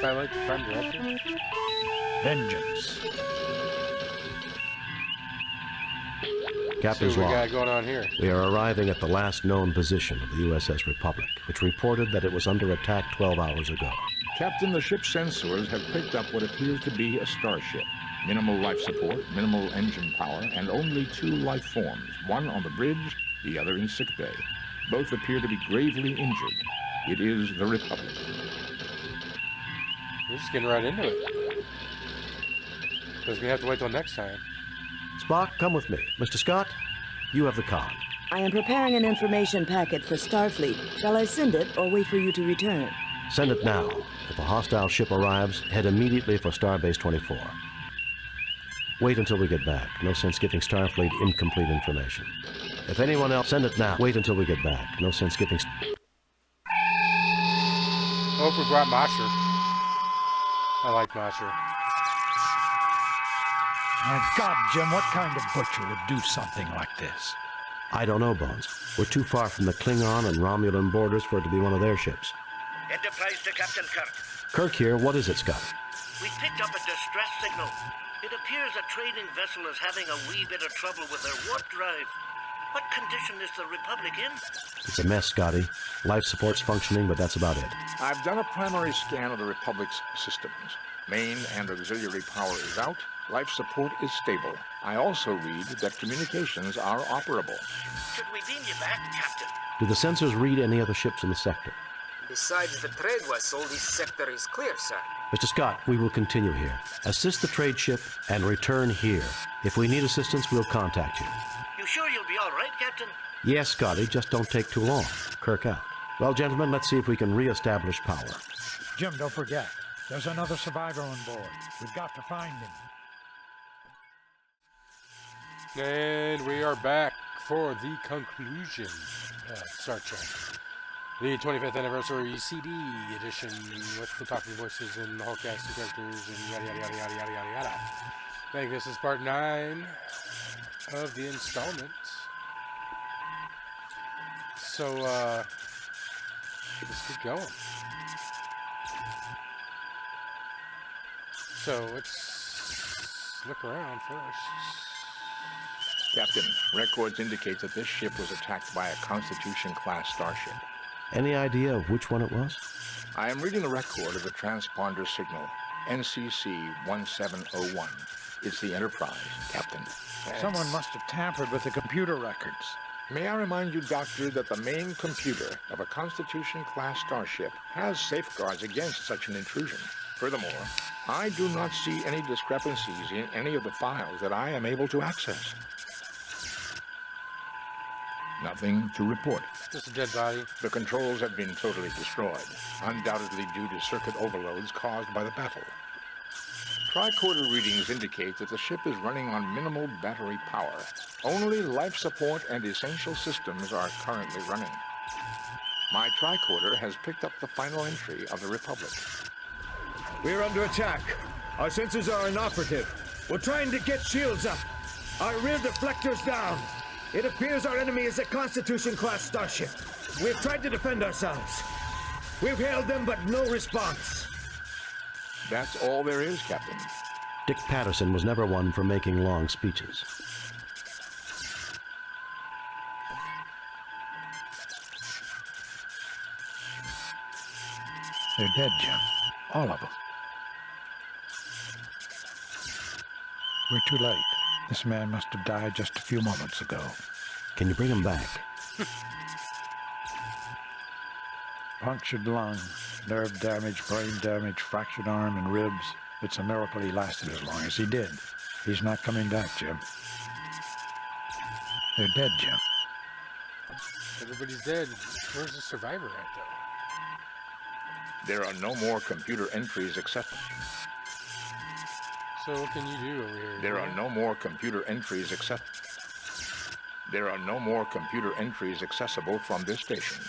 pilot, prime director. Vengeance. Captain's log. What we got going on here? We are arriving at the last known position of the USS Republic, which reported that it was under attack 12 hours ago. Captain, the ship's sensors have picked up what appears to be a starship. Minimal life support, minimal engine power, and only 2 life forms, one on the bridge, the other in sickbay. Both appear to be gravely injured. It is the Republic. We're just getting right into it. Because we have to wait till next time. Spock, come with me. Mr. Scott, you have the con. I am preparing an information packet for Starfleet. Shall I send it or wait for you to return? Send it now. If a hostile ship arrives, head immediately for Starbase 24. Wait until we get back. No sense giving Starfleet incomplete information. If anyone else, send it now. Wait until we get back. No sense giving... I hope we brought Masher. I like Masher. My God, Jim, what kind of butcher would do something like this? I don't know, Bones. We're too far from the Klingon and Romulan borders for it to be one of their ships. Enterprise to Captain Kirk. Kirk here. What is it, Scott? We picked up a distress signal. It appears a trading vessel is having a wee bit of trouble with their warp drive. What condition is the Republic in? It's a mess, Scotty. Life support's functioning, but that's about it. I've done a primary scan of the Republic's systems. Main and auxiliary power is out. Life support is stable. I also read that communications are operable. Should we beam you back, Captain? Do the sensors read any other ships in the sector? Besides the trade vessel, this sector is clear, sir. Mr. Scott, we will continue here. Assist the trade ship and return here. If we need assistance, we'll contact you. You sure you'll be all right, Captain? Yes, Scotty, just don't take too long. Kirk out. Well, gentlemen, let's see if we can re-establish power. Jim, don't forget. There's another survivor on board. We've got to find him. And we are back for the conclusion of Star Trek. The 25th anniversary CD edition with the talking voices and the whole cast of characters and yada yada yada yada yada yada yada. I think this is part 9 of the installment. So let's get going. So let's look around first. Captain, records indicate that this ship was attacked by a Constitution-class starship. Any idea of which one it was? I am reading the record of the transponder signal, NCC 1701. It's the Enterprise, Captain. Someone must have tampered with the computer records. May I remind you, Doctor, that the main computer of a Constitution-class starship has safeguards against such an intrusion. Furthermore, I do not see any discrepancies in any of the files that I am able to access. Nothing to report. Just a dead body. The controls have been totally destroyed, undoubtedly due to circuit overloads caused by the battle. Tricorder readings indicate that the ship is running on minimal battery power. Only life support and essential systems are currently running. My tricorder has picked up the final entry of the Republic. We're under attack. Our sensors are inoperative. We're trying to get shields up. Our rear deflector's down. It appears our enemy is a Constitution-class starship. We've tried to defend ourselves. We've hailed them, but no response. That's all there is, Captain. Dick Patterson was never one for making long speeches. They're dead, Jim. All of them. We're too late. This man must have died just a few moments ago. Can you bring him back? Punctured lung, nerve damage, brain damage, fractured arm and ribs. It's a miracle he lasted as long as he did. He's not coming back, Jim. They're dead, Jim. Everybody's dead. Where's the survivor at, though? There are no more computer entries accepted. So what can you do over here? There are no more computer entries accepted. There are no more computer entries accessible from this station.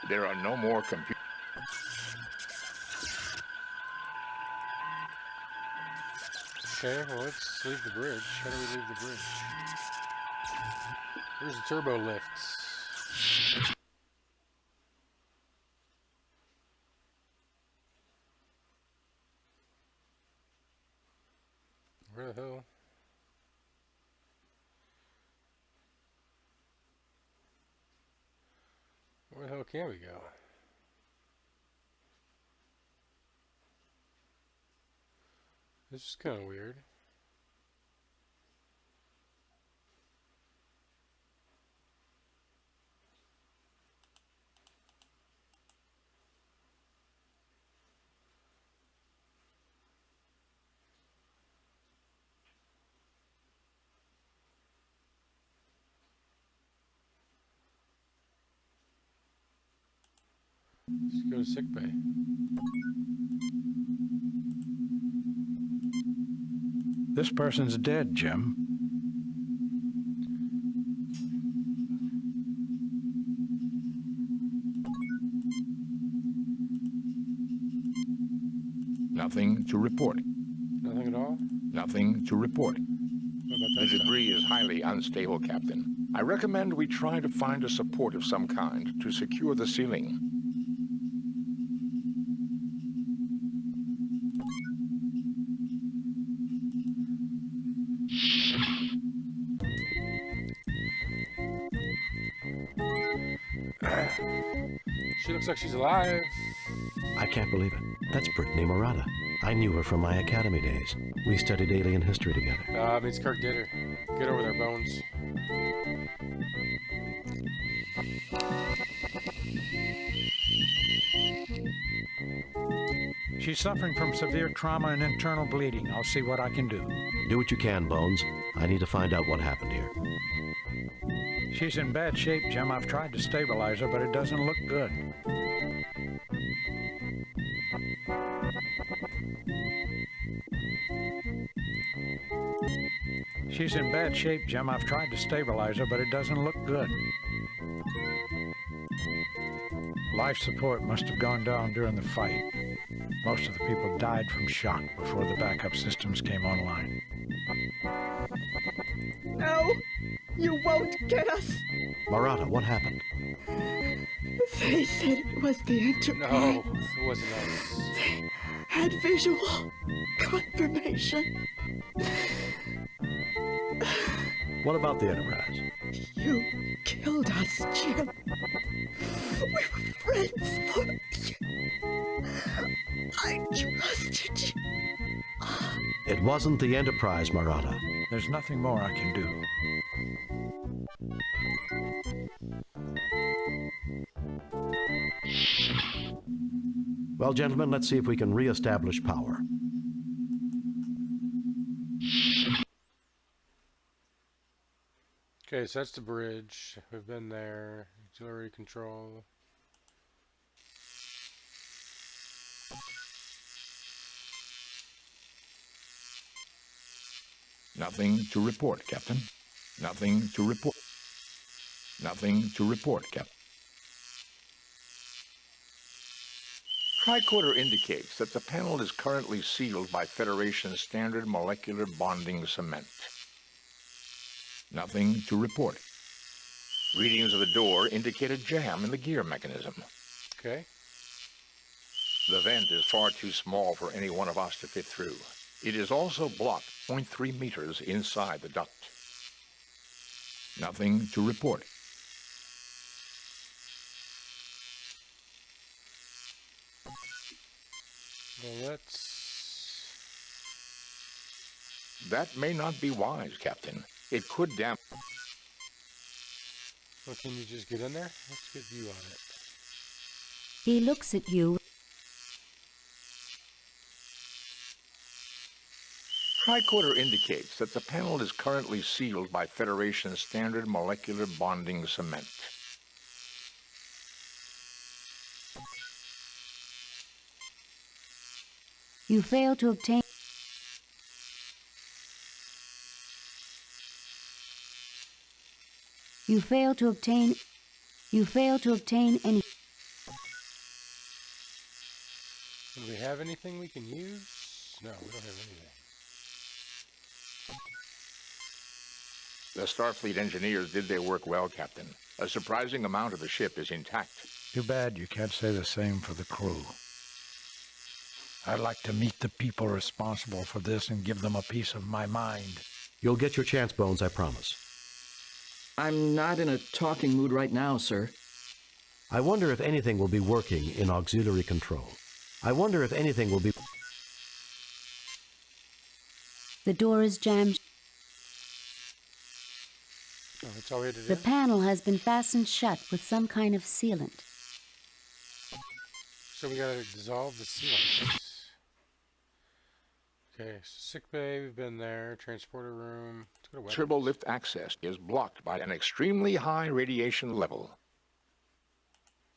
There are no more computer... Okay, well, let's leave the bridge. How do we leave the bridge? Where's the turbo lifts? Where the hell? Where the hell can we go? This is kind of weird. Let's go to sickbay. This person's dead, Jim. Nothing to report. Nothing at all? Nothing to report. What about The that stuff? debris is highly unstable, Captain. I recommend we try to find a support of some kind to secure the ceiling. She looks like she's alive. I can't believe it. That's Brittany Murata. I knew her from my academy days. We studied alien history together. Means Kirk did her. Get over there, Bones. She's suffering from severe trauma and internal bleeding. I'll see what I can do. Do what you can, Bones. I need to find out what happened here. She's in bad shape, Jim. I've tried to stabilize her, but it doesn't look good. She's in bad shape, Jim. I've tried to stabilize her, but it doesn't look good. Life support must have gone down during the fight. Most of the people died from shock before the backup systems came online. No, you won't get us. Murata, what happened? They said it was the Enterprise. No, it wasn't us. They had visual confirmation. What about the Enterprise? You killed us, Jim. We were friends for you. I trusted you. It wasn't the Enterprise, Murata. There's nothing more I can do. Well, gentlemen, let's see if we can re-establish power. Okay, so that's the bridge. We've been there. Auxiliary control. Nothing to report, Captain. Nothing to report. Nothing to report, Captain. Tricorder indicates that the panel is currently sealed by Federation standard molecular bonding cement. Nothing to report. Readings of the door indicate a jam in the gear mechanism. Okay. The vent is far too small for any one of us to fit through. It is also blocked 0.3 meters inside the duct. Nothing to report. Well, let's... That may not be wise, Captain. It could damage. Well, can you just get in there? Let's get you on it. He looks at you. Tricorder indicates that the panel is currently sealed by Federation standard molecular bonding cement. You fail to obtain. You fail to obtain any. Do we have anything we can use? No, we don't have anything. The Starfleet engineers did their work well, Captain. A surprising amount of the ship is intact. Too bad you can't say the same for the crew. I'd like to meet the people responsible for this and give them a piece of my mind. You'll get your chance, Bones, I promise. I'm not in a talking mood right now, sir. I wonder if anything will be working in auxiliary control. I wonder if anything will be... The door is jammed. Oh, that's all we had to do? The panel has been fastened shut with some kind of sealant. So we gotta dissolve the sealant. Okay, so sick bay, we've been there. Transporter room. Let's go to weapons. Turbolift access is blocked by an extremely high radiation level.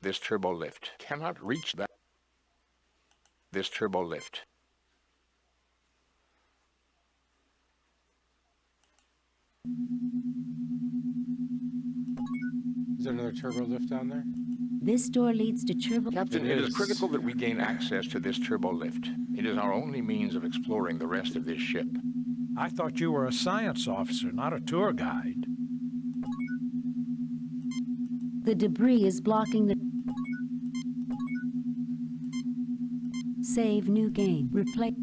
This turbolift cannot reach that. This turbolift. Is there another turbo lift down there? This door leads to turbo... Captain, it is critical that we gain access to this turbolift. It is our only means of exploring the rest of this ship. I thought you were a science officer, not a tour guide. The debris is blocking the... Save new game. Replace...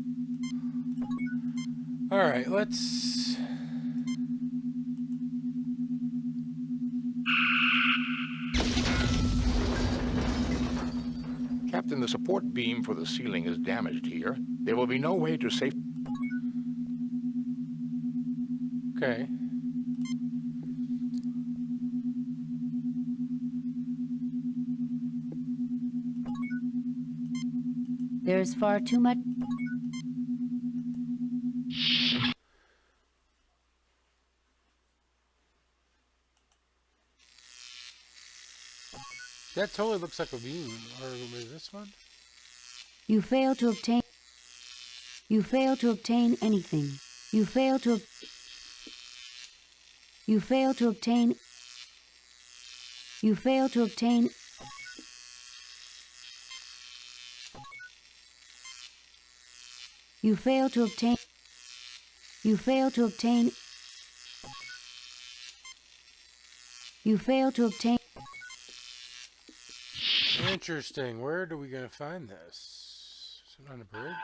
Alright, let's... Captain, the support beam for the ceiling is damaged here. There will be no way to safe... Okay. There's far too much... That totally looks like a beam. Or is this one? You fail to obtain... You fail to obtain anything. You fail to... You fail to obtain... You fail to obtain... You fail to obtain... You fail to obtain... You fail to obtain... Interesting. Where are we gonna find this? Is it on a bridge?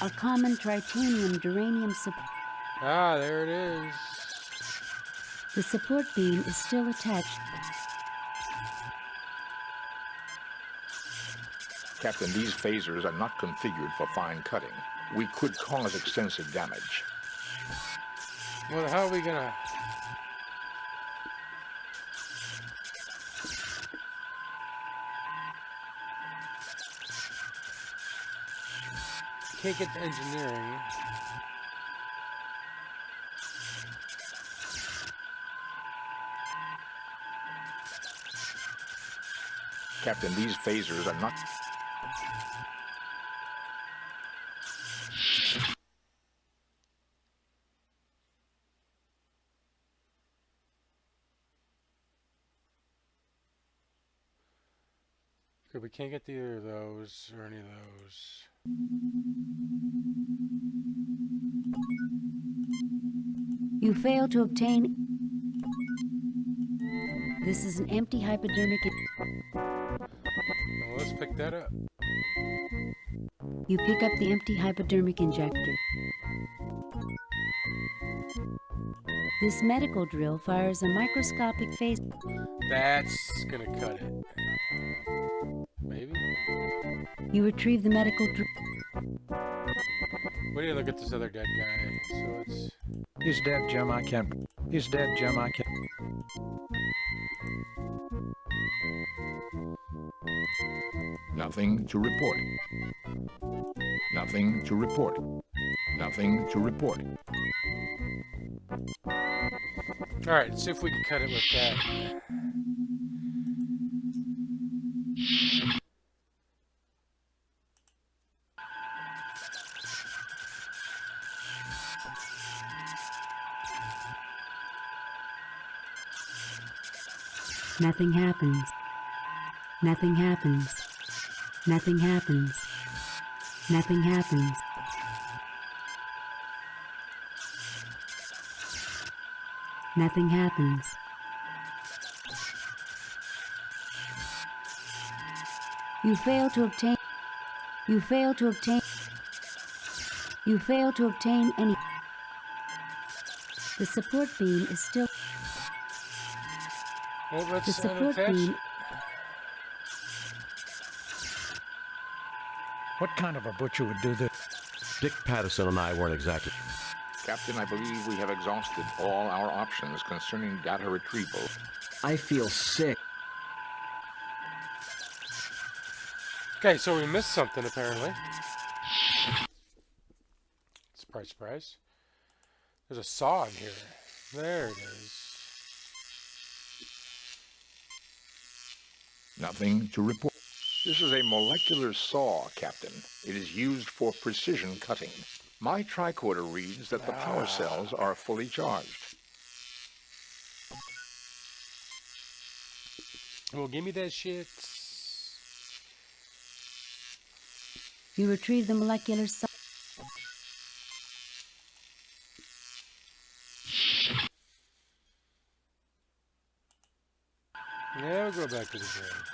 A common tritanium duranium support. Ah, there it is. The support beam is still attached. Captain, these phasers are not configured for fine cutting. We could cause extensive damage. Well, how are we gonna... Can't get to engineering. Captain, these phasers are not... Okay, we can't get to either of those or any of those. You fail to obtain... This is an empty hypodermic... Well, let's pick that up. You pick up the empty hypodermic injector. This medical drill fires a microscopic phase... That's gonna cut it. Maybe? You retrieve the medical drill... What do you look at this other dead guy? So it's... He's dead, Jim. I can't... He's dead, Jim. I can't... Nothing to report. Nothing to report. Nothing to report. Alright, let's see if we can cut it with that. Nothing happens. Nothing happens. Nothing happens. Nothing happens. Nothing happens. You fail to obtain. You fail to obtain. You fail to obtain any. The support beam is still. Well, let's The support unattach beam. it. What kind of a butcher would do this? Dick Patterson and I weren't exactly. Captain, I believe we have exhausted all our options concerning data retrieval. I feel sick. Okay, so we missed something apparently. Surprise, surprise. There's a saw in here. There it is. Nothing to report. This is a molecular saw, Captain. It is used for precision cutting. My tricorder reads that the power cells are fully charged. Well, give me that shit. You retrieve the molecular. Yeah, we'll go back to the bridge.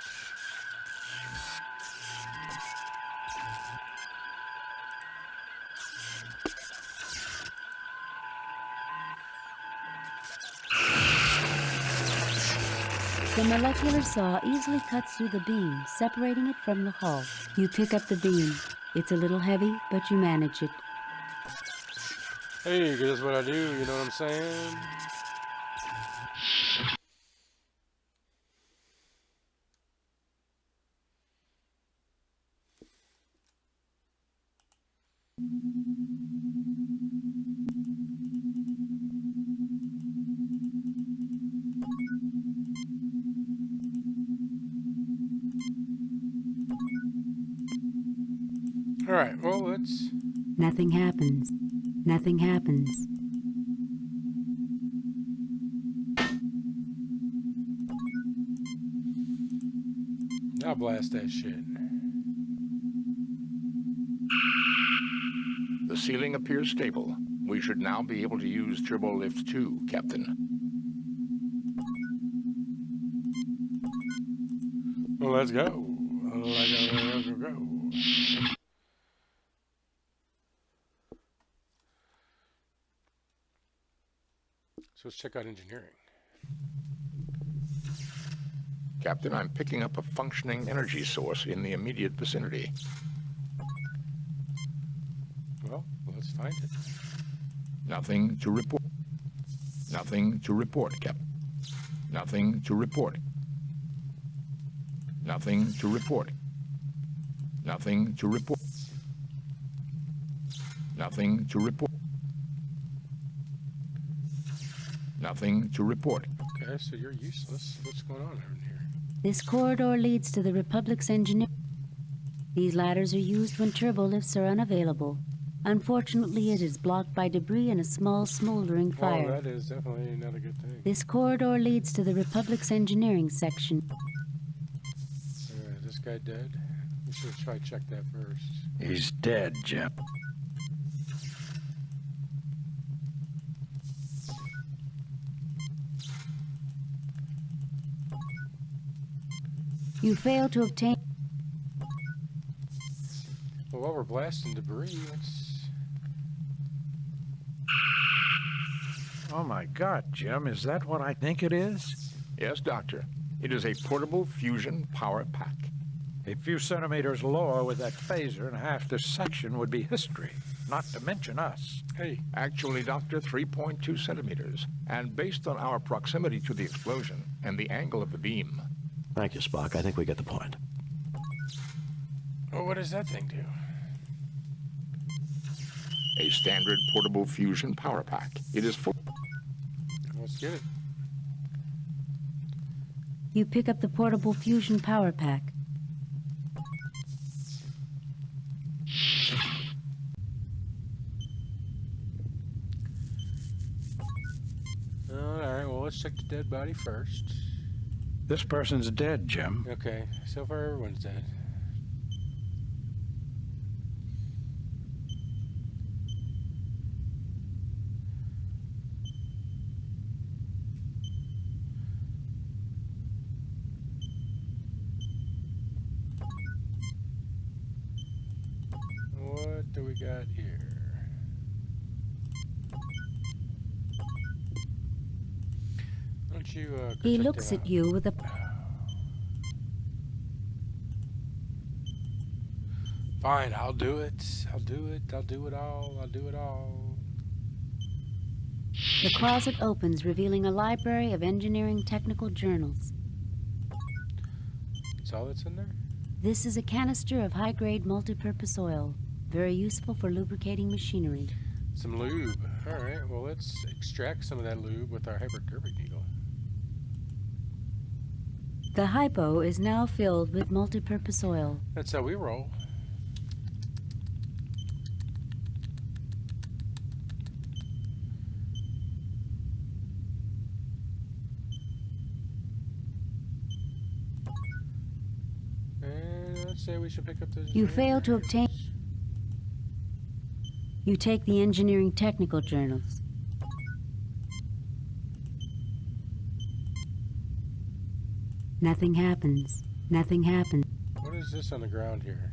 The molecular saw easily cuts through the beam, separating it from the hull. You pick up the beam. It's a little heavy, but you manage it. Hey, guess what I do? You know what I'm saying? All right, well, let's... Nothing happens. Nothing happens. I'll blast that shit. The ceiling appears stable. We should now be able to use Turbo Lift 2, Captain. Well, let's go. Let's go. So let's check out engineering. Captain, I'm picking up a functioning energy source in the immediate vicinity. Well, let's find it. Nothing to report. Nothing to report, Captain. Nothing to report. Nothing to report. Nothing to report. Nothing to report. Nothing to report. Okay, so you're useless. What's going on in here? This corridor leads to the Republic's engineer. These ladders are used when turbolifts are unavailable. Unfortunately, it is blocked by debris and a small smoldering fire. Oh, that is definitely not a good thing. This corridor leads to the Republic's engineering section. Alright, this guy dead? We should try check that first. He's dead, Jim. You fail to obtain. Well, while we're blasting debris, let's... Oh my God, Jim, is that what I think it is? Yes, Doctor. It is a portable fusion power pack. A few centimeters lower with that phaser and half this section would be history, not to mention us. Hey. Actually, Doctor, 3.2 centimeters. And based on our proximity to the explosion and the angle of the beam... Thank you, Spock. I think we get the point. Oh, what does that thing do? A standard portable fusion power pack. It is full... Let's get it. You pick up the portable fusion power pack. Alright, well, let's check the dead body first. This person's dead, Jim. Okay, so far everyone's dead. What do we got here? Don't you, go He check looks that at out. you with a... Fine, I'll do it. I'll do it. I'll do it all. I'll do it all. The closet opens, revealing a library of engineering technical journals. That's all that's in there? This is a canister of high-grade multipurpose oil, very useful for lubricating machinery. Some lube. Alright, well let's extract some of that lube with our hyperthermic needle. The hypo is now filled with multipurpose oil. That's how we roll. And let's say we should pick up those. You fail to obtain... You take the engineering technical journals. Nothing happens. Nothing happens. What is this on the ground here?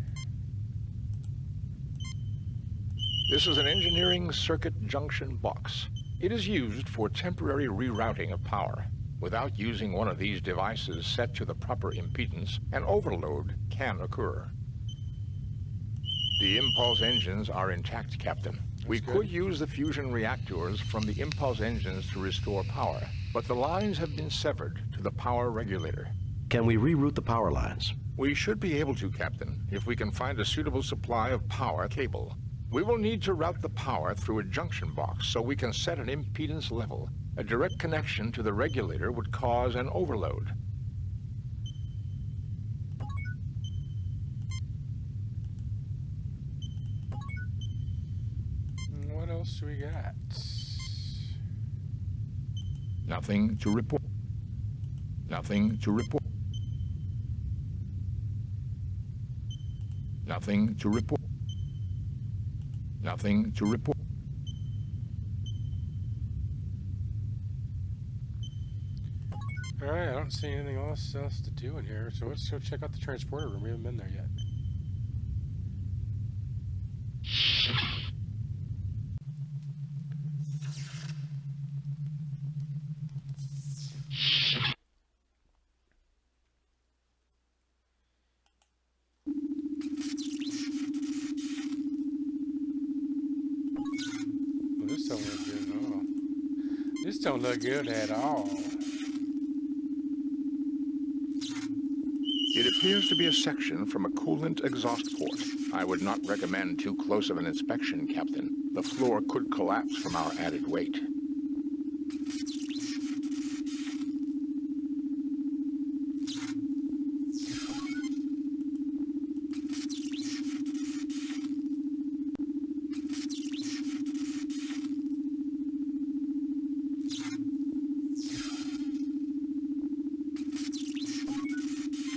This is an engineering circuit junction box. It is used for temporary rerouting of power. Without using one of these devices set to the proper impedance, an overload can occur. The impulse engines are intact, Captain. We could use the fusion reactors from the impulse engines to restore power, but the lines have been severed to the power regulator. Can we reroute the power lines? We should be able to, Captain, if we can find a suitable supply of power cable. We will need to route the power through a junction box so we can set an impedance level. A direct connection to the regulator would cause an overload. What else do we got? Nothing to report. Nothing to report. Nothing to report. Nothing to report. Alright, I don't see anything else to do in here, so let's go check out the transporter room. We haven't been there yet. Well, this don't look good at all. This don't look good at all. It appears to be a section from a coolant exhaust port. I would not recommend too close of an inspection, Captain. The floor could collapse from our added weight.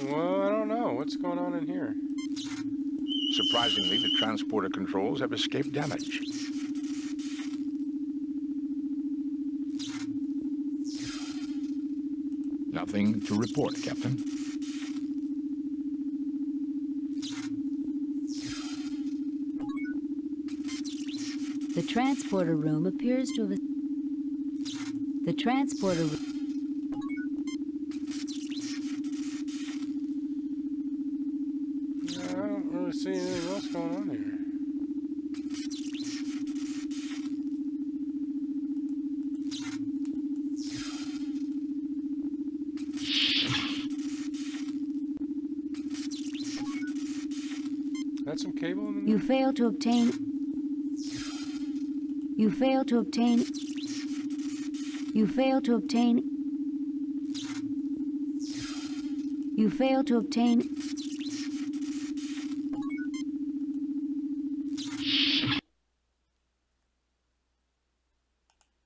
Well, I don't know. What's going on in here? Surprisingly, the transporter controls have escaped damage. Nothing to report, Captain. The transporter room appears to have... The transporter room... I don't really see anything else going on here. Got some cable in there? You fail to obtain... You fail to obtain... You fail to obtain... You fail to obtain...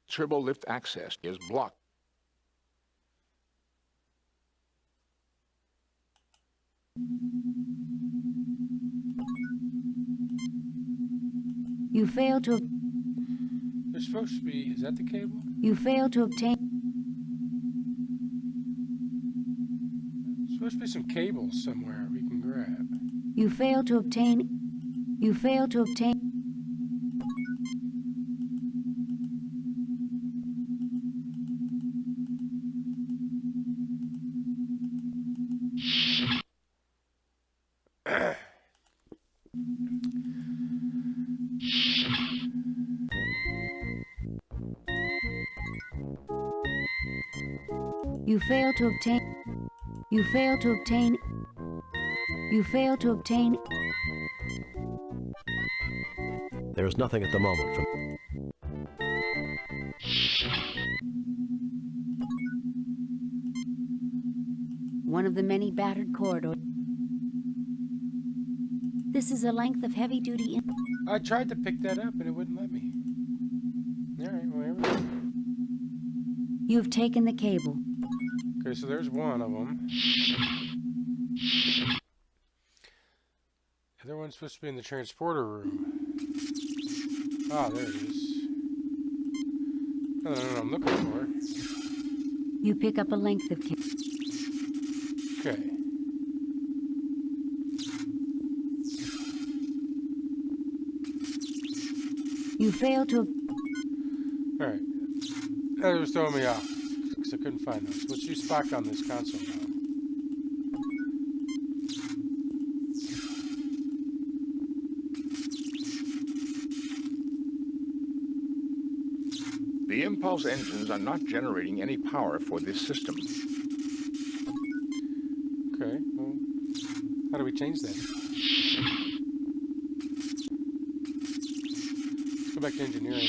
Turbo lift access is blocked. You fail to... There's supposed to be... Is that the cable? You fail to obtain... There's supposed to be some cables somewhere we can grab. You fail to obtain... You fail to obtain... You fail to obtain... You fail to obtain... You fail to obtain... There is nothing at the moment from... One of the many battered corridors. This is a length of heavy-duty... I tried to pick that up and it wouldn't let me. Alright, well, here we go. You've taken the cable. Okay, so there's one of them. The other one's supposed to be in the transporter room. Ah, there it is. I don't know what I'm looking for. You pick up a length of cable. Okay. You fail to... Alright. That was throwing me off, because I couldn't find those. Let's use Spock on this console now. The impulse engines are not generating any power for this system. Okay, well, how do we change that? Let's go back to engineering.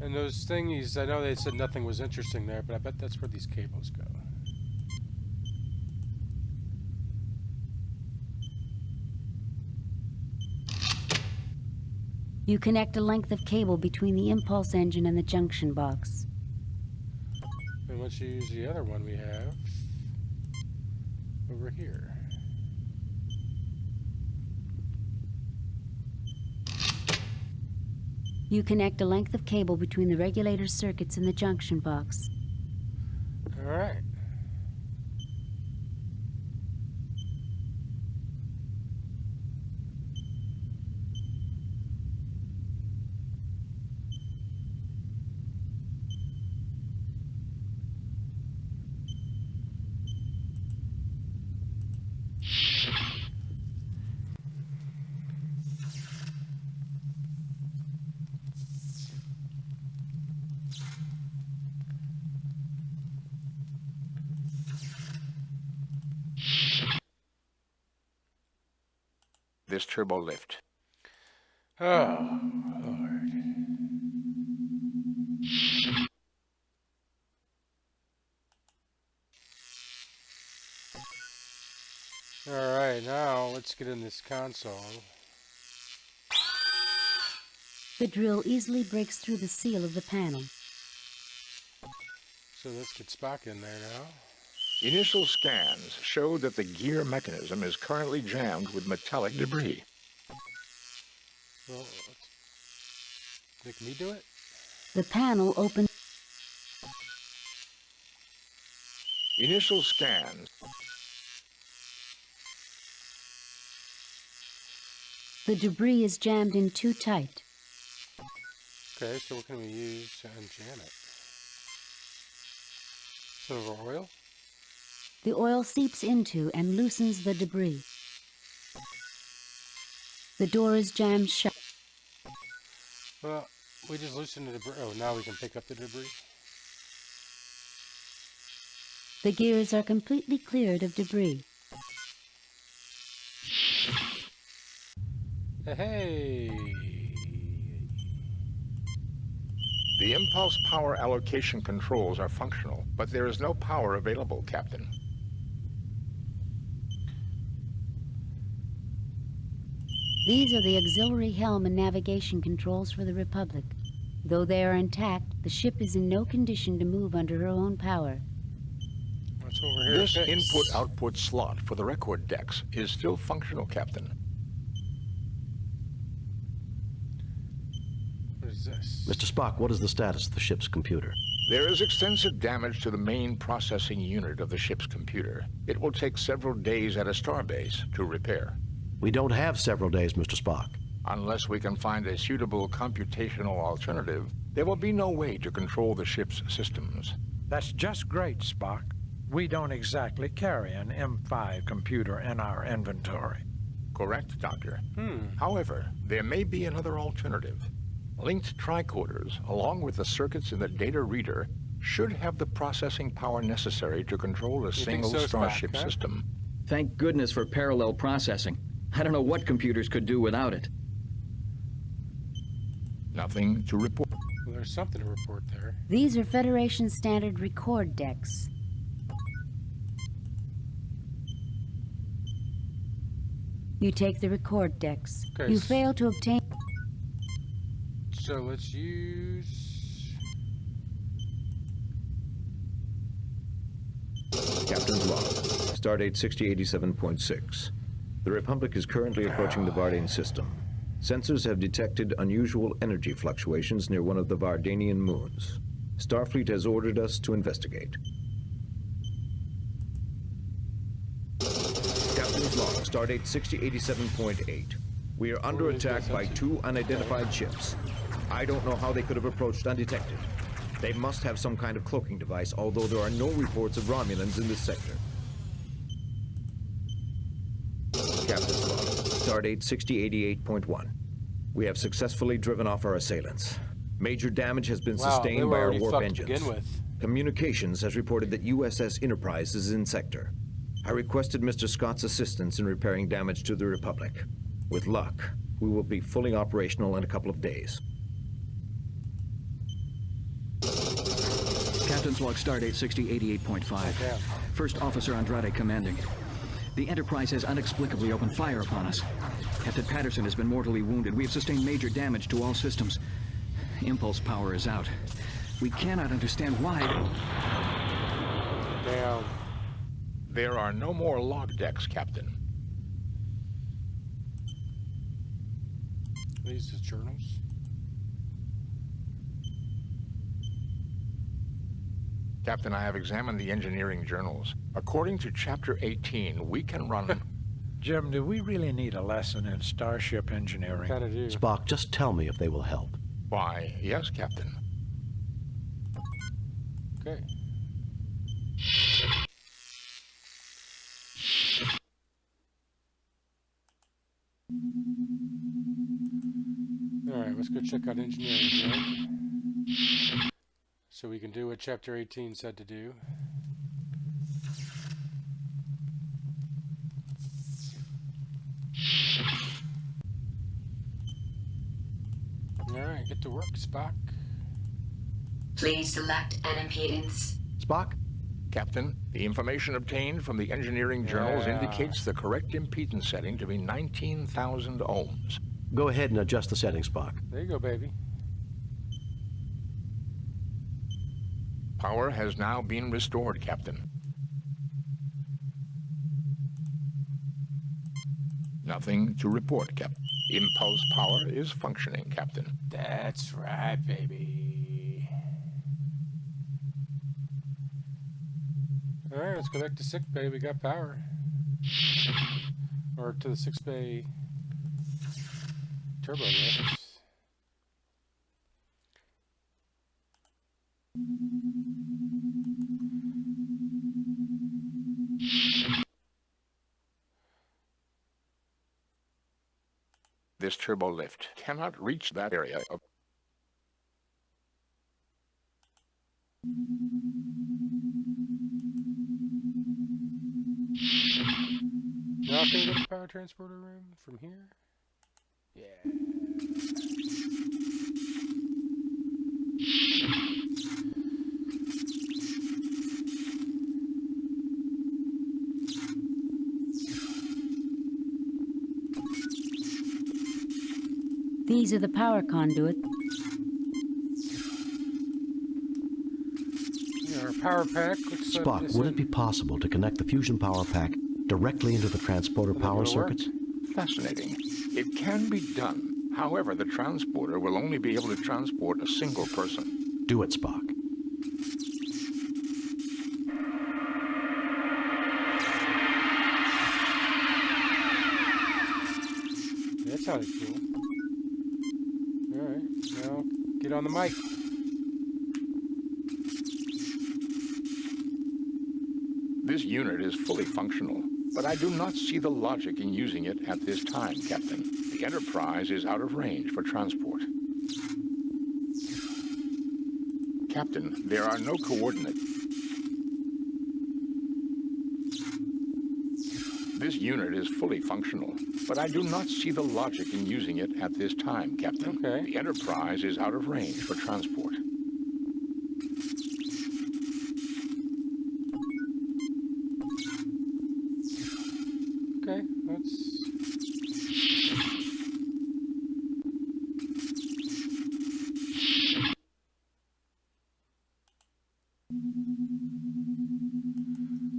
And those thingies, I know they said nothing was interesting there, but I bet that's where these cables go. You connect a length of cable between the impulse engine and the junction box. And let's use the other one we have over here. You connect a length of cable between the regulator circuits in the junction box. All right. This turbo lift. Oh, Lord. All right, now let's get in this console. The drill easily breaks through the seal of the panel. So let's get Spock in there now. Initial scans show that the gear mechanism is currently jammed with metallic debris. Well, let's make me do it? The panel opens. Initial scans. The debris is jammed in too tight. Okay, so what can we use to unjam it? Some of our oil? The oil seeps into and loosens the debris. The door is jammed shut. Well, we just loosened the debris. Oh, now we can pick up the debris. The gears are completely cleared of debris. Hey! The impulse power allocation controls are functional, but there is no power available, Captain. These are the auxiliary helm and navigation controls for the Republic. Though they are intact, the ship is in no condition to move under her own power. That's what we're here This to fix. input-output slot for the record decks is still functional, Captain. is this? Mr. Spock, what is the status of the ship's computer? There is extensive damage to the main processing unit of the ship's computer. It will take several days at a starbase to repair. We don't have several days, Mr. Spock. Unless we can find a suitable computational alternative, there will be no way to control the ship's systems. That's just great, Spock. We don't exactly carry an M5 computer in our inventory. Correct, Doctor. However, there may be another alternative. Linked tricorders, along with the circuits in the data reader, should have the processing power necessary to control a single starship system. Thank goodness for parallel processing. I don't know what computers could do without it. Nothing to report. Well, there's something to report there. These are Federation standard record decks. You take the record decks. Okay, You fail to obtain... So let's use... Captain's log. Stardate 6087.6. The Republic is currently approaching the Vardian system. Sensors have detected unusual energy fluctuations near one of the Vardanian moons. Starfleet has ordered us to investigate. Captain's log. Stardate 6087.8. We are under attack by 2 unidentified ships. I don't know how they could have approached undetected. They must have some kind of cloaking device, although there are no reports of Romulans in this sector. Captain's log. Stardate 6088.1. We have successfully driven off our assailants. Major damage has been sustained by our warp engines. Communications has reported that USS Enterprise is in sector. I requested Mr. Scott's assistance in repairing damage to the Republic. With luck, we will be fully operational in a couple of days. Captain's log, Stardate 6088.5. First Officer Andrade commanding. The Enterprise has inexplicably opened fire upon us. Captain Patterson has been mortally wounded. We have sustained major damage to all systems. Impulse power is out. We cannot understand why. Damn. There are no more log decks, Captain. These are journals. Captain, I have examined the engineering journals. According to Chapter 18, we can run... Jim, do we really need a lesson in starship engineering? Kinda do. Spock, just tell me if they will help. Why, yes, Captain. Okay. Alright, let's go check out engineering again. So we can do what Chapter 18 said to do. Alright, get to work, Spock. Please select an impedance. Spock? Captain, the information obtained from the engineering journals indicates the correct impedance setting to be 19,000 ohms. Go ahead and adjust the settings, Spock. There you go, baby. Power has now been restored, Captain. Nothing to report, Captain. Impulse power is functioning, Captain. That's right, baby. Alright, let's go back to sick bay. We got power. Or to the 6 bay turbo lifts. This turbo lift cannot reach that area of... Now can we go to the power transporter room from here? Yeah. These are the power conduit. Our power pack looks Spock, would it be possible to connect the fusion power pack directly into the transporter power circuits? Fascinating. It can be done. However, the transporter will only be able to transport a single person. Do it, Spock. That sounded cool. Alright, now get on the mic. This unit is fully functional, but I do not see the logic in using it at this time, Captain. The Enterprise is out of range for transport. Captain, there are no coordinates. This unit is fully functional, but I do not see the logic in using it at this time, Captain. Okay. The Enterprise is out of range for transport. Okay, let's...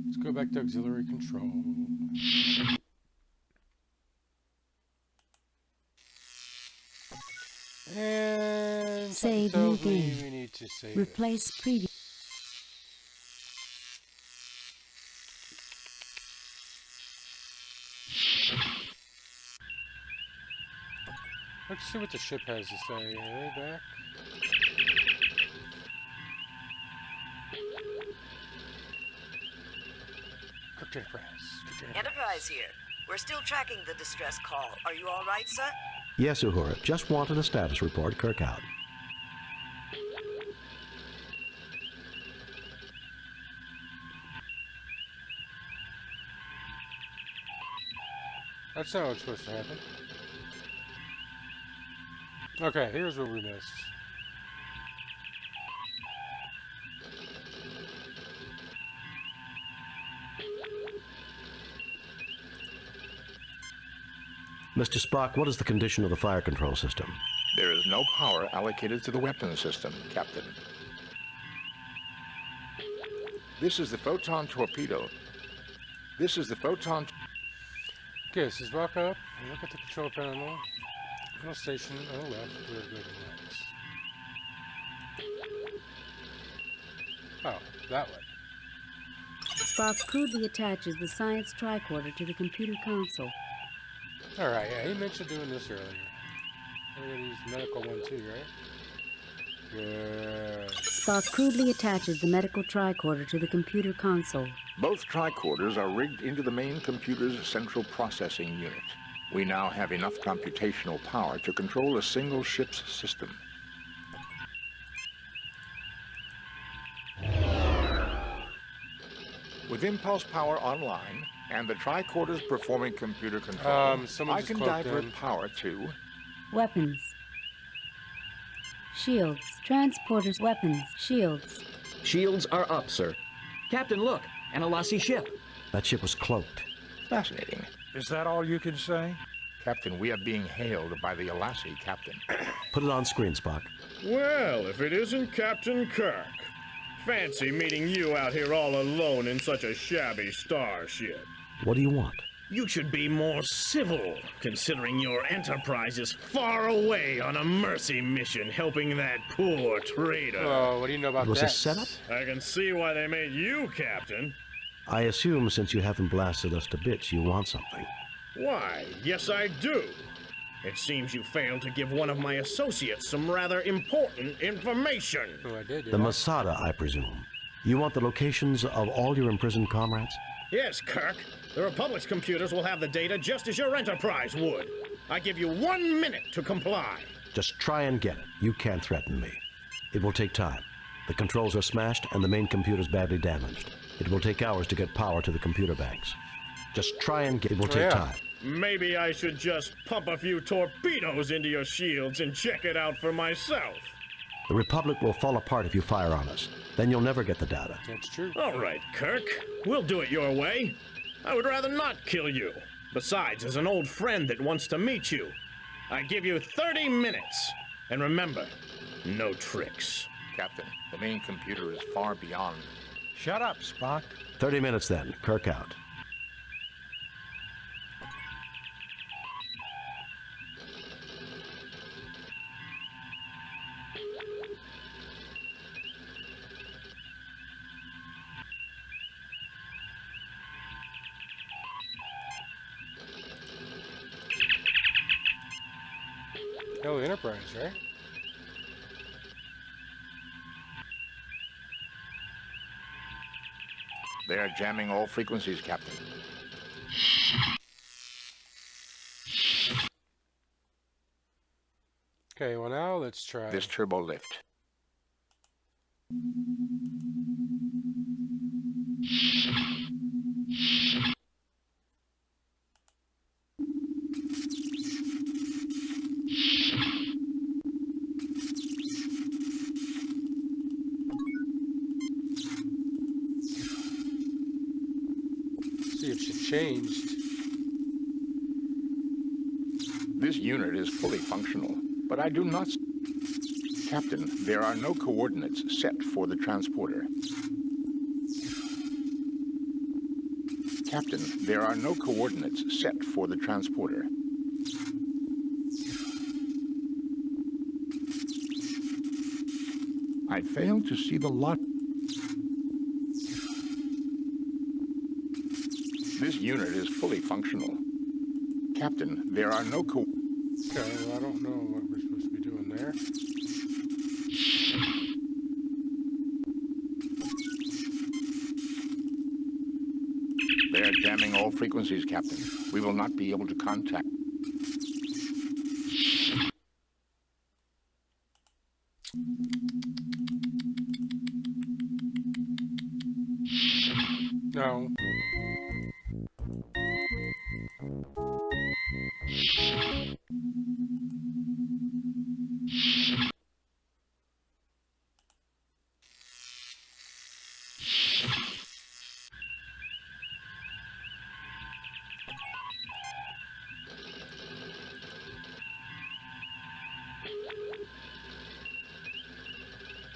Let's go back to auxiliary control. And save new game. We need to save Replace previous. Let's see what the ship has to say. Are they back? Kirk to Enterprise. Enterprise here. We're still tracking the distress call. Are you all right, sir? Yes, Uhura. Just wanted a status report. Kirk out. That's not what's supposed to happen. Okay, here's what we missed. Mr. Spock, what is the condition of the fire control system? There is no power allocated to the weapons system, Captain. This is the photon torpedo. This is the photon... Okay, so walk up and look at the control panel. Middle station on the left, we're good next. Oh, that way. Spock crudely attaches the science tricorder to the computer console. Alright, yeah, he mentioned doing this earlier. We're gonna use the medical one too, right? Good. Spock crudely attaches the medical tricorder to the computer console. Both tricorders are rigged into the main computer's central processing unit. We now have enough computational power to control a single ship's system. With impulse power online and the tricorders performing computer control, I can divert power to... Weapons. Shields. Transporters. Weapons. Shields. Shields are up, sir. Captain, look! An Alassi ship. That ship was cloaked. Fascinating. Is that all you can say? Captain, we are being hailed by the Alassi captain. Put it on screen, Spock. Well, if it isn't Captain Kirk. Fancy meeting you out here all alone in such a shabby starship. What do you want? You should be more civil, considering your Enterprise is far away on a mercy mission helping that poor traitor. Oh, what do you know about that? Was this set up? I can see why they made you Captain. I assume since you haven't blasted us to bits, you want something. Why, yes I do. It seems you failed to give one of my associates some rather important information. Oh, I did, The Masada, I presume. You want the locations of all your imprisoned comrades? Yes, Kirk. The Republic's computers will have the data just as your Enterprise would. I give you 1 minute to comply. Just try and get it. You can't threaten me. It will take time. The controls are smashed and the main computer's badly damaged. It will take hours to get power to the computer banks. Just try and get it. It will take time. Maybe I should just pump a few torpedoes into your shields and check it out for myself. The Republic will fall apart if you fire on us. Then you'll never get the data. That's true. All right, Kirk. We'll do it your way. I would rather not kill you. Besides, as an old friend that wants to meet you, I give you 30 minutes. And remember, no tricks. Captain, the main computer is far beyond. Shut up, Spock. 30 minutes then. Kirk out. Oh, Enterprise, right? They are jamming all frequencies, Captain. Okay, well now let's try this turbo lift. See if she changed. This unit is fully functional, but I do not... Captain, there are no coordinates set for the transporter. Captain, there are no coordinates set for the transporter. I fail to see the lot. This unit is fully functional. Captain, there are no Okay, well, I don't know what we're supposed to be doing there. They are jamming all frequencies, Captain. We will not be able to contact. No.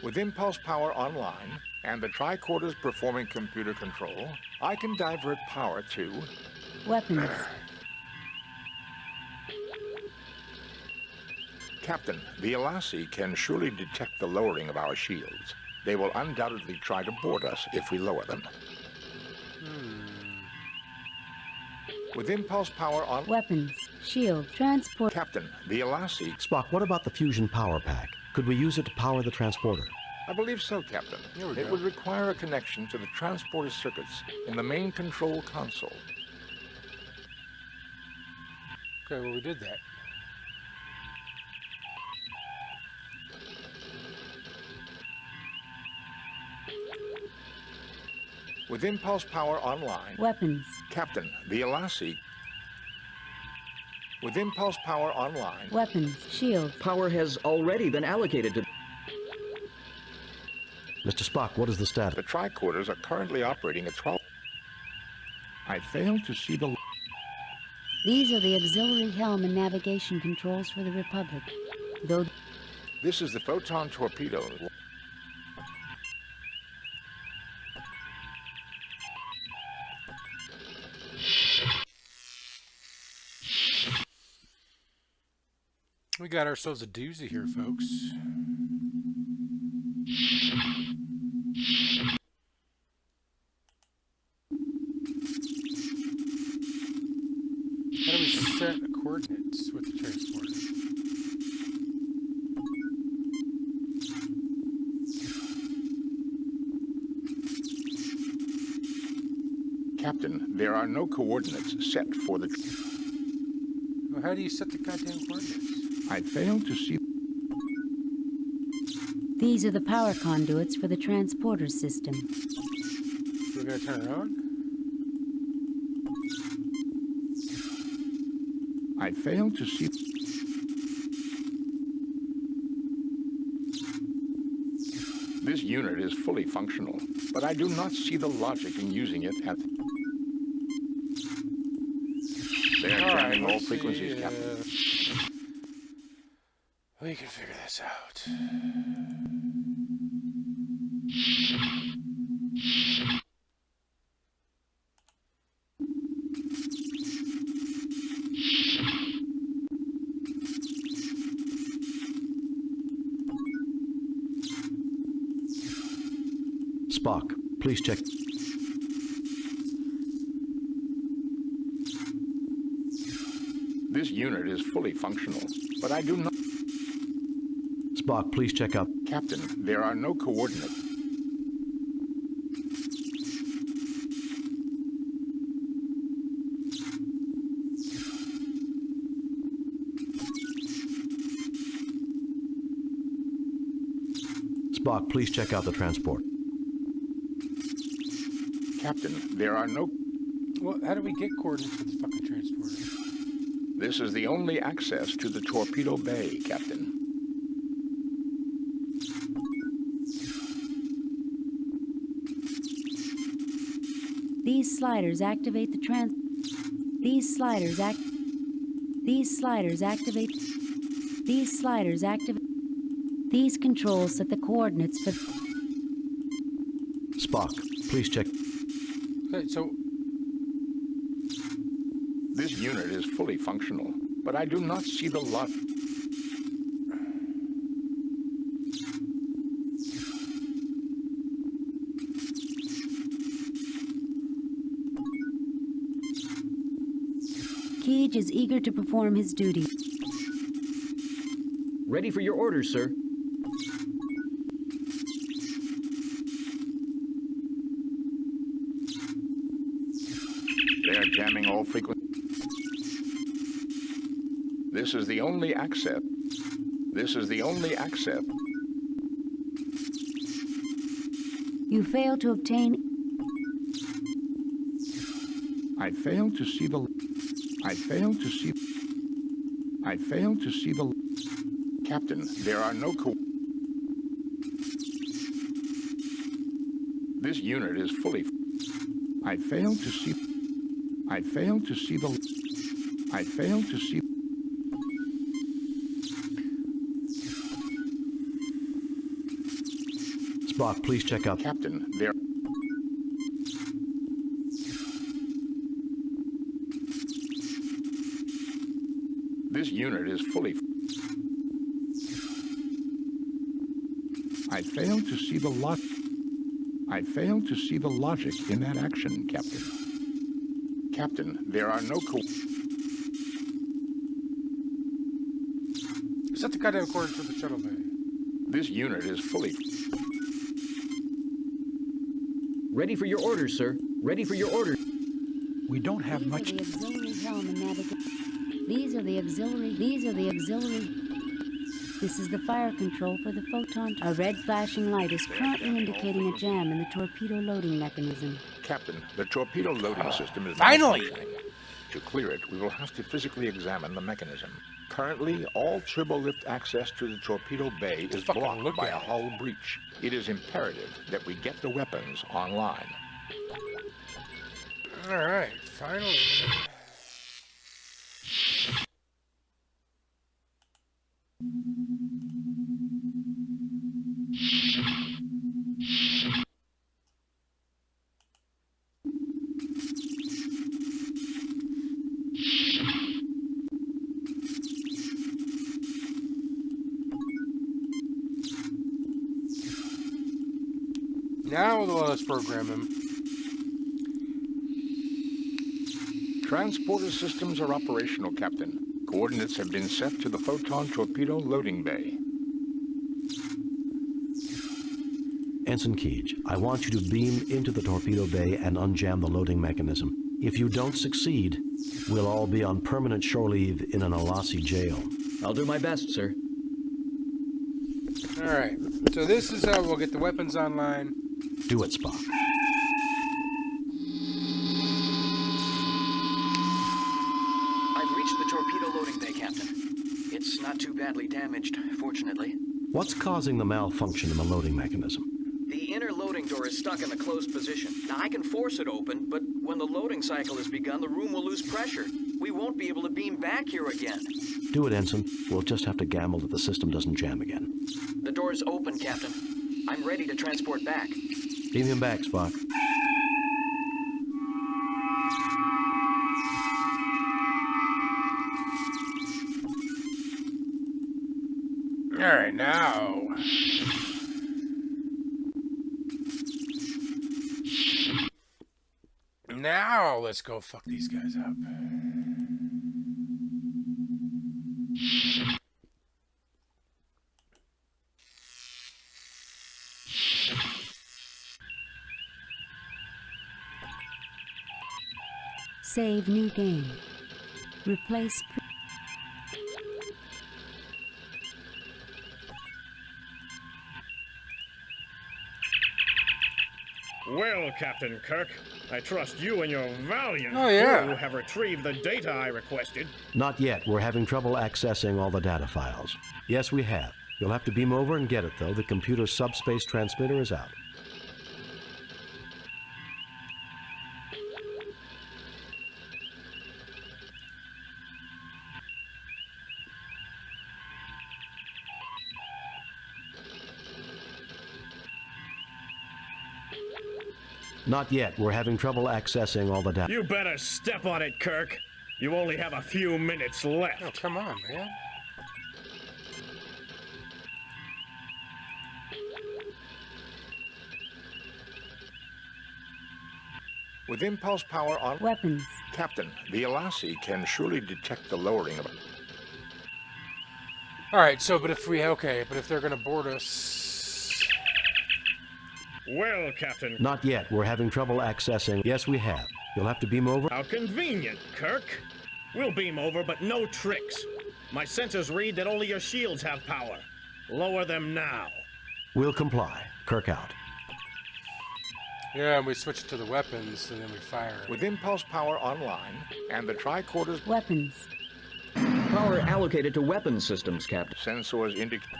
With impulse power online and the tricorders performing computer control, I can divert power to... Weapons. Captain, the Alassi can surely detect the lowering of our shields. They will undoubtedly try to board us if we lower them. With impulse power on... Weapons. Shield. Transport. Captain, the Alassi... Spock, what about the fusion power pack? Could we use it to power the transporter? I believe so, Captain. It would require a connection to the transporter circuits in the main control console. Okay, well, we did that. With impulse power online... Weapons. Captain, the Alassi... With impulse power online... Weapons. Shield. Power has already been allocated to... Mr. Spock, what is the status? The tricorders are currently operating at 12... I fail to see the... These are the auxiliary helm and navigation controls for the Republic. Though... This is the photon torpedo. We got ourselves a doozy here, folks. How do we set coordinates with the transporter? Captain, there are no coordinates set for the... Well, how do you set the goddamn coordinates? I fail to see... These are the power conduits for the transporter system. We're gonna turn it on? I fail to see... This unit is fully functional, but I do not see the logic in using it at... They are jamming all frequencies, Captain. We can figure this out. Spock, please check. This unit is fully functional, but I do not... Spock, please check out. Captain, there are no coordinates. Spock, please check out the transport. Captain, there are no... Well, how do we get coordinates with the fucking transporter? This is the only access to the torpedo bay, Captain. These sliders activate the These sliders activate. These controls set the coordinates for... Spock, please check. Okay, so... This unit is fully functional, but I do not see the lot... Keege is eager to perform his duty. Ready for your orders, sir. They are jamming all frequencies. This is the only access. This is the only access. You fail to obtain... I fail to see the... Captain, there are no This unit is fully... I fail to see the... Spock, please check out... Captain, there... This unit is fully... I fail to see the logic in that action, Captain. Captain, there are no Set the goddamn coordinates for the shuttle bay. This unit is fully... Ready for your orders, sir. Ready for your orders. We don't have much... These are the auxiliary... This is the fire control for the photon. A red flashing light is currently indicating a jam in the torpedo loading mechanism. Captain, the torpedo loading system is... Finally! To clear it, we will have to physically examine the mechanism. Currently, all turbolift access to the torpedo bay is blocked by a hull breach. It is imperative that we get the weapons online. All right, finally. Now let us program him. Transporter systems are operational, Captain. Coordinates have been set to the photon torpedo loading bay. Ensign Keege, I want you to beam into the torpedo bay and unjam the loading mechanism. If you don't succeed, we'll all be on permanent shore leave in an Alassi jail. I'll do my best, sir. All right, so this is how we'll get the weapons online. Do it, Spock. I've reached the torpedo loading bay, Captain. It's not too badly damaged, fortunately. What's causing the malfunction in the loading mechanism? The inner loading door is stuck in the closed position. Now, I can force it open, but when the loading cycle has begun, the room will lose pressure. We won't be able to beam back here again. Do it, Ensign. We'll just have to gamble that the system doesn't jam again. The door's open, Captain. I'm ready to transport back. Beam him back, Spock. All right, now. Now let's go fuck these guys up. Save new game. Replace Well, Captain Kirk, I trust you and your valiant crew have retrieved the data I requested. Not yet. We're having trouble accessing all the data files. Yes, we have. You'll have to beam over and get it, though. The computer's subspace transmitter is out. Not yet. We're having trouble accessing all the data. You better step on it, Kirk. You only have a few minutes left. Oh, come on, man. With impulse power on... Weapons. Captain, the Alassi can surely detect the lowering of... Alright, so, but if we... Okay, but if they're gonna board us... Well, Captain... Not yet. We're having trouble accessing... Yes, we have. You'll have to beam over... How convenient, Kirk. We'll beam over, but no tricks. My sensors read that only your shields have power. Lower them now. We'll comply. Kirk out. Yeah, and we switch to the weapons, and then we fire. With impulse power online, and the tricorders... Weapons. Power allocated to weapon systems, Captain. Sensors indicate...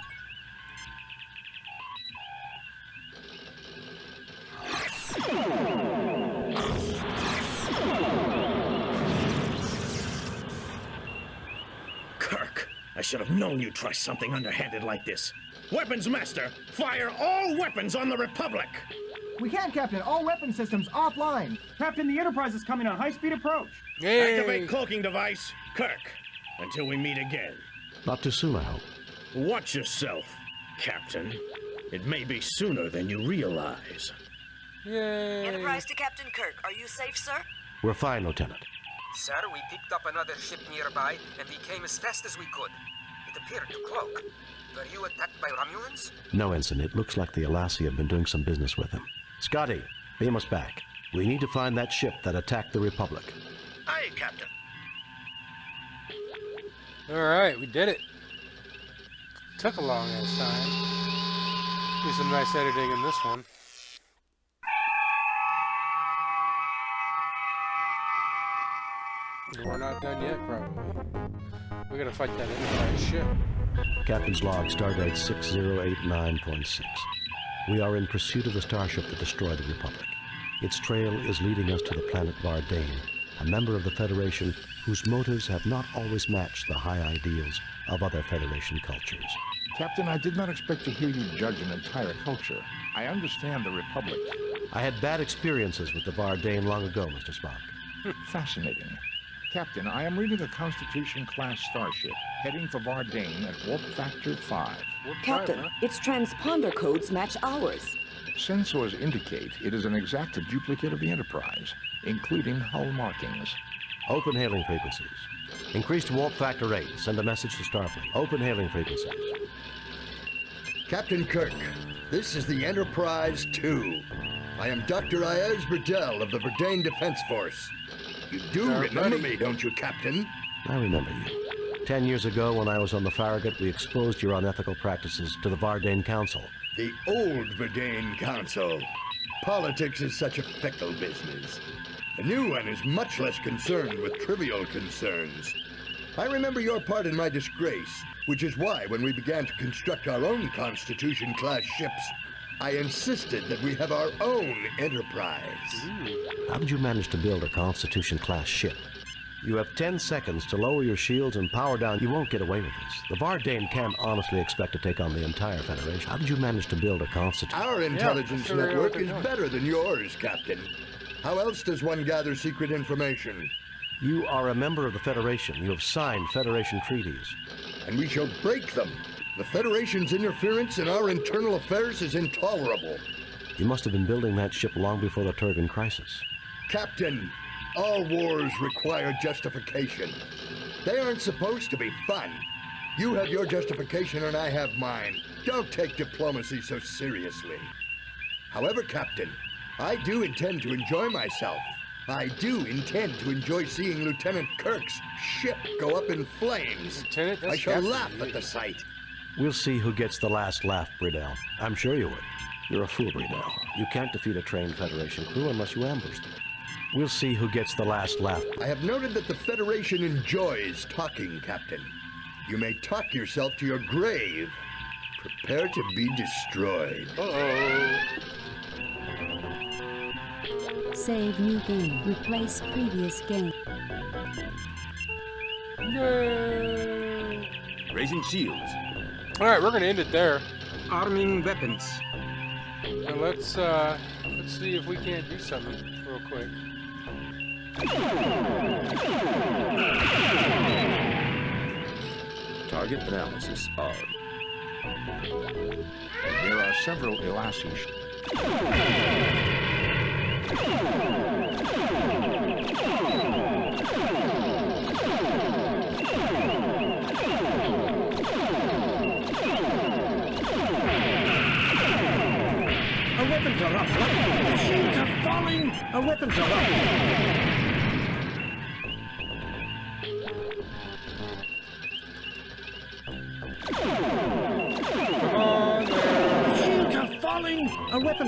Kirk, I should have known you'd try something underhanded like this. Weapons Master, fire all weapons on the Republic! We can't, Captain. All weapon systems offline. Captain, the Enterprise is coming on high-speed approach. Yay. Activate cloaking device. Kirk, until we meet again. Not too soon, I hope. Watch yourself, Captain. It may be sooner than you realize. Yay. Enterprise to Captain Kirk. Are you safe, sir? We're fine, Lieutenant. Sir, we picked up another ship nearby, and we came as fast as we could. It appeared to cloak. Were you attacked by Romulans? No, Ensign. It looks like the Alassi have been doing some business with him. Scotty, beam us back. We need to find that ship that attacked the Republic. Aye, Captain. Alright, we did it. Took a long ass time. Do some nice editing in this one. We're not done yet, probably. We gotta fight that Enterprise ship. Captain's log, stardate 6089.6. We are in pursuit of the starship that destroyed the Republic. Its trail is leading us to the planet Vardane, a member of the Federation whose motives have not always matched the high ideals of other Federation cultures. Captain, I did not expect to hear you judge an entire culture. I understand the Republic. I had bad experiences with the Vardane long ago, Mr. Spock. Fascinating. Captain, I am reading a Constitution-class starship heading for Vardane at warp factor 5. Captain, its transponder codes match ours. Sensors indicate it is an exact duplicate of the Enterprise, including hull markings. Open hailing frequencies. Increased warp factor 8. Send a message to Starfleet. Open hailing frequencies. Captain Kirk, this is the Enterprise 2. I am Dr. Ayaz Burdell of the Verdane Defense Force. You do remember me, don't you, Captain? I remember you. 10 years ago, when I was on the Farragut, we exposed your unethical practices to the Vardane Council. The old Verdane Council. Politics is such a fickle business. The new one is much less concerned with trivial concerns. I remember your part in my disgrace, which is why, when we began to construct our own Constitution-class ships, I insisted that we have our own Enterprise. How did you manage to build a Constitution-class ship? You have 10 seconds to lower your shields and power down. You won't get away with this. The Vardane can't honestly expect to take on the entire Federation. How did you manage to build a Constitution? Our intelligence network is better than yours, Captain. How else does one gather secret information? You are a member of the Federation. You have signed Federation treaties. And we shall break them. The Federation's interference in our internal affairs is intolerable. You must have been building that ship long before the Turgan crisis. Captain, all wars require justification. They aren't supposed to be fun. You have your justification and I have mine. Don't take diplomacy so seriously. However, Captain, I do intend to enjoy myself. I do intend to enjoy seeing Lieutenant Kirk's ship go up in flames. Lieutenant, I shall laugh at the sight. We'll see who gets the last laugh, Bridell. I'm sure you would. You're a fool, Bridell. You can't defeat a trained Federation crew unless you ambush them. We'll see who gets the last laugh. I have noted that the Federation enjoys talking, Captain. You may talk yourself to your grave. Prepare to be destroyed. Uh-oh. Save new game. Replace previous game. Yay. Raising shields. All right, we're gonna end it there. Arming weapons. And let's see if we can't do something real quick. Target analysis on. There are several Elasties. Our weapons are up. The shields are falling. Our weapons are up.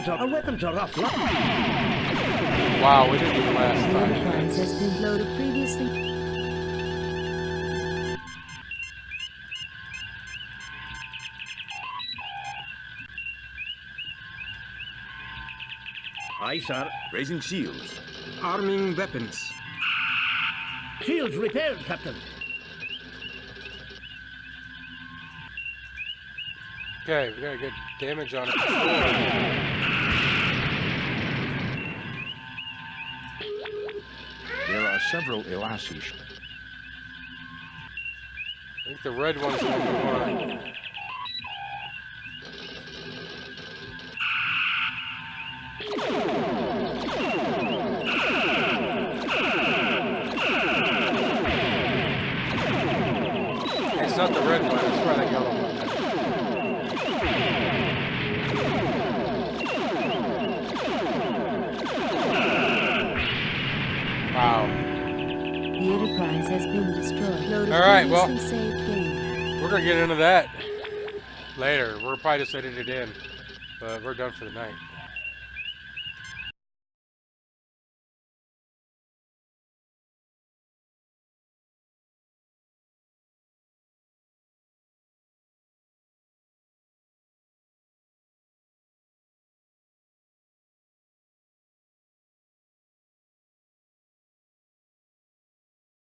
Our weapons are up. Wow, we didn't even last 5 Enterprise minutes. has been loaded previously. Aye, sir. Raising shields. Arming weapons. Shields repaired, Captain. Okay, we gotta get damage on it before. There are several Elasties. I think the red one's the one we want. It's not the red one, it's probably the yellow one. Wow. The Enterprise has been destroyed. Loaded All right, well, previously saved game. we're gonna get into that later. We're probably just edited it in, but we're done for the night.